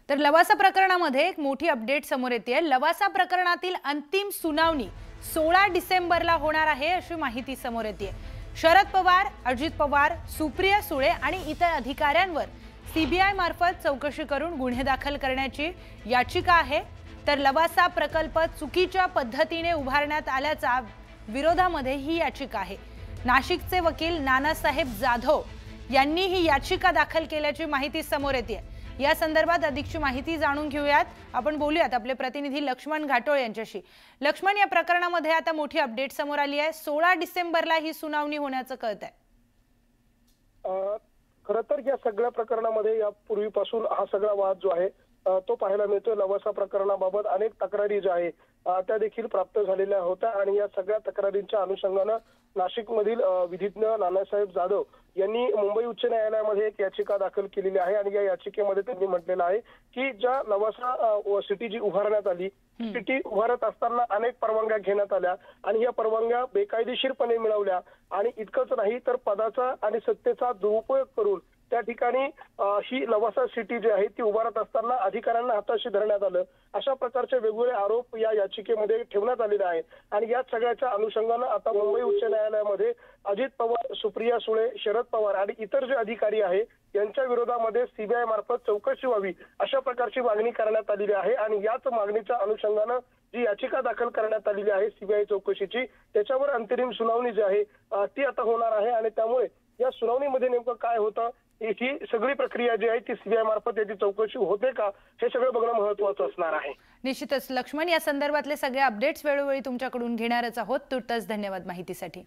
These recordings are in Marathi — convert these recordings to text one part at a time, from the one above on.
तर लवासा प्रकरणामध्ये एक मोठी अपडेट समोर येते। लवासा प्रकरणातील अंतिम सुनावणी 16 डिसेंबरला होणार आहे अशी माहिती समोर येते। शरद पवार, अजित पवार, सुप्रिया सुळे आणि इतर अधिकाऱ्यांवर सीबीआय मार्फत चौकशी करून गुन्हे दाखल करण्याची याचिका आहे। तर लवासा प्रकल्प चुकीच्या पद्धतीने उभारण्यात आल्याचा विरोधामध्ये ही याचिका आहे। नाशिकचे वकील नानासाहेब जाधव यांनी ही याचिका दाखल केल्याची माहिती समोर येते। या संदर्भात अधिकची माहिती जाणून घेऊयात। आपण बोलूयात आपले प्रतिनिधी लक्ष्मण घाटोळ यांच्याशी। लक्ष्मण, या प्रकरणामध्ये आता मोठी अपडेट समोर आली आहे। 16 डिसेंबरला ही सुनावणी होण्याचं कळतंय। खरं तर या सगळ्या प्रकरणामध्ये यापूर्वीपासून हा सगळा वाद जो आहे तो पाहायला मिळतोय। लवासा प्रकरणाबाबत अनेक तक्रारी ज्या आहे त्या देखील प्राप्त झालेल्या होत्या आणि या सगळ्या तक्रारींच्या अनुषंगाने नाशिकमधील विधिज्ञ नानासाहेब जाधव यांनी मुंबई उच्च न्यायालयामध्ये एक याचिका दाखल केलेली आहे आणि या याचिकेमध्ये त्यांनी म्हटलेलं आहे की ज्या लवासा सिटी जी उभारण्यात आली, सिटी उभारत असताना अनेक परवानग्या घेण्यात आल्या आणि या परवानग्या बेकायदेशीरपणे मिळवल्या आणि इतकंच नाही तर पदाचा आणि सत्तेचा दुरुपयोग करून त्या ठिकाणी ही लवासा सिटी जी आहे ती उभारत असताना अधिकाऱ्यांना हाताशी धरण्यात आलं, अशा प्रकारचे वेगवेगळे आरोप या याचिकेमध्ये ठेवण्यात आलेले आहेत। आणि या सगळ्याच्या अनुषंगाने आता मुंबई उच्च न्यायालयामध्ये अजित पवार, सुप्रिया सुळे, शरद पवार आणि इतर जे अधिकारी आहेत यांच्या विरोधामध्ये सीबीआय मार्फत चौकशी व्हावी अशा प्रकारची मागणी करण्यात आलेली आहे। आणि याच मागणीच्या अनुषंगाने जी याचिका दाखल करण्यात आलेली आहे सीबीआय चौकशीची, त्याच्यावर अंतरिम सुनावणी जी आहे ती आता होणार आहे। आणि त्यामुळे या सुनावणीमध्ये नेमकं काय होतं, ही सगळी प्रक्रिया जी आहे ती सीबीआय मार्फत याची चौकशी होते का, हे सगळं बघणं महत्त्वाचं असणार आहे। निश्चितच लक्ष्मण, या संदर्भातले सगळे अपडेट्स वेळोवेळी तुमच्याकडून घेणारच आहोत। तुर्तास धन्यवाद माहितीसाठी।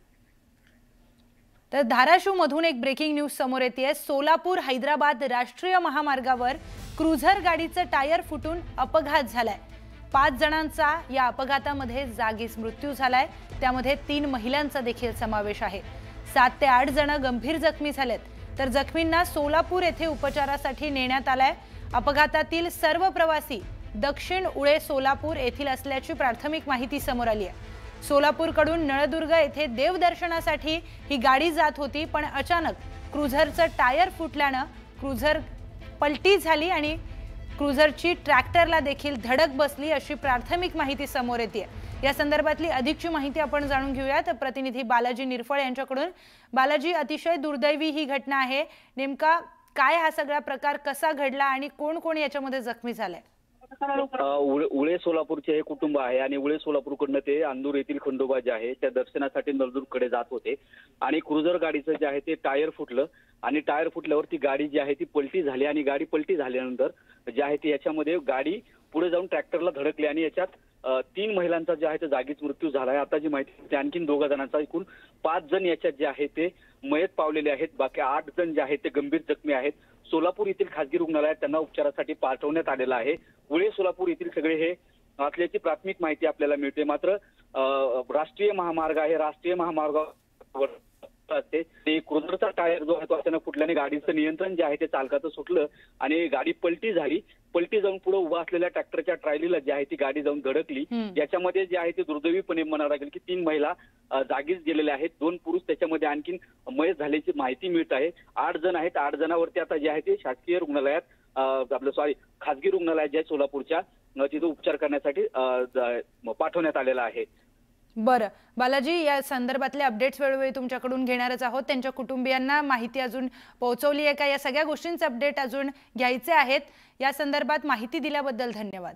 तर धाराशिव मधून एक ब्रेकिंग न्यूज समोर येते। सोलापूर हैदराबाद राष्ट्रीय महामार्गावर क्रुझर गाडीचं टायर फुटून अपघात झालाय। 5 जणांचा या अपघातामध्ये जागीच मृत्यू झालाय। त्यामध्ये 3 महिलांचा देखील समावेश आहे। 7 ते 8 जण गंभीर जखमी झालेत, तर जखमींना सोलापूर येथे उपचारासाठी नेण्यात आलाय। अपघातातील सर्व प्रवासी दक्षिण उळे सोलापूर येथील असल्याची प्राथमिक माहिती समोर आली आहे। सोलापूरकडून नळदुर्ग येथे देवदर्शनासाठी ही गाडी जात होती, पण अचानक क्रुझरचं टायर फुटल्यानं क्रुझर पलटी झाली आणि क्रुझरची ट्रॅक्टरला देखील धडक बसली अशी प्राथमिक माहिती समोर येते। या संदर्भातली अधिकची माहिती आपण जाणून घेऊयात प्रतिनिधी बालाजी निरफळ यांच्याकडून। बालाजी, अतिशय दुर्दैवी ही घटना आहे। नेमका काय हा सगळा प्रकार कसा घडला आणि कोण कोण याच्यामध्ये जखमी झालाय? उळे सोलापूरचे हे कुटुंब आहे आणि उळे सोलापूरकडनं ते अंदूर येथील खंडोबा जे आहे त्या दर्शनासाठी नळदुर्गकडे जात होते आणि क्रुझर गाडीचं जे आहे ते टायर फुटलं आणि टायर फुटल्यावर ती गाडी जी आहे ती पलटी झाली आणि गाडी पलटी झाल्यानंतर जे आहे ते याच्यामध्ये गाडी पुढे जाऊन ट्रॅक्टरला धडकली आणि याच्यात 3 महिलांचा जे आहे ते जागीच मृत्यू झालाय। आता जी माहिती आणखीन 2 जणांचा, एकूण 5 जण याच्यात जे आहे ते मयत पावलेले आहेत। बाकी 8 जण जे आहेत ते गंभीर जखमी आहेत। सोलापूर येथील खासगी रुग्णालयात त्यांना उपचारासाठी पाठवण्यात आलेलं आहे। उळे सोलापूर येथील सगळे हे असल्याची प्राथमिक माहिती आपल्याला मिळते। मात्र राष्ट्रीय महामार्ग आहे, राष्ट्रीय महामार्गावर असते ते क्रुझरचा टायर जो आहे तो अचानक फुटल्याने गाडीचं नियंत्रण जे आहे ते चालकाचं सुटलं आणि गाडी पलटी झाली। पलटी जाऊन पुढे उभा असलेल्या ट्रॅक्टरच्या ट्रॉलीला जी आहे ती गाडी जाऊन धडकली। याच्यामध्ये जे आहे ते दुर्दैवीपणे म्हणावं लागेल की 3 महिला जागीच गेलेल्या आहेत, 2 पुरुष त्याच्यामध्ये आणखीन मयत झाल्याची माहिती मिळत आहे। 8 जण आहेत। 8 जणांवरती आता जे आहे ते शासकीय रुग्णालयात खासगी रुग्णालयात जे सोलापूरच्या तिथे उपचार करण्यासाठी पाठवण्यात आलेला आहे। बरं बालाजी, या संदर्भातले अपडेट्स वेळोवेळी तुमच्याकडून घेणारच आहोत। त्यांच्या कुटुंबियांना माहिती अजून पोहोचवली आहे का, या सगळ्या गोष्टींचे अपडेट अजून घ्यायचे आहेत। या संदर्भात माहिती दिल्याबद्दल धन्यवाद।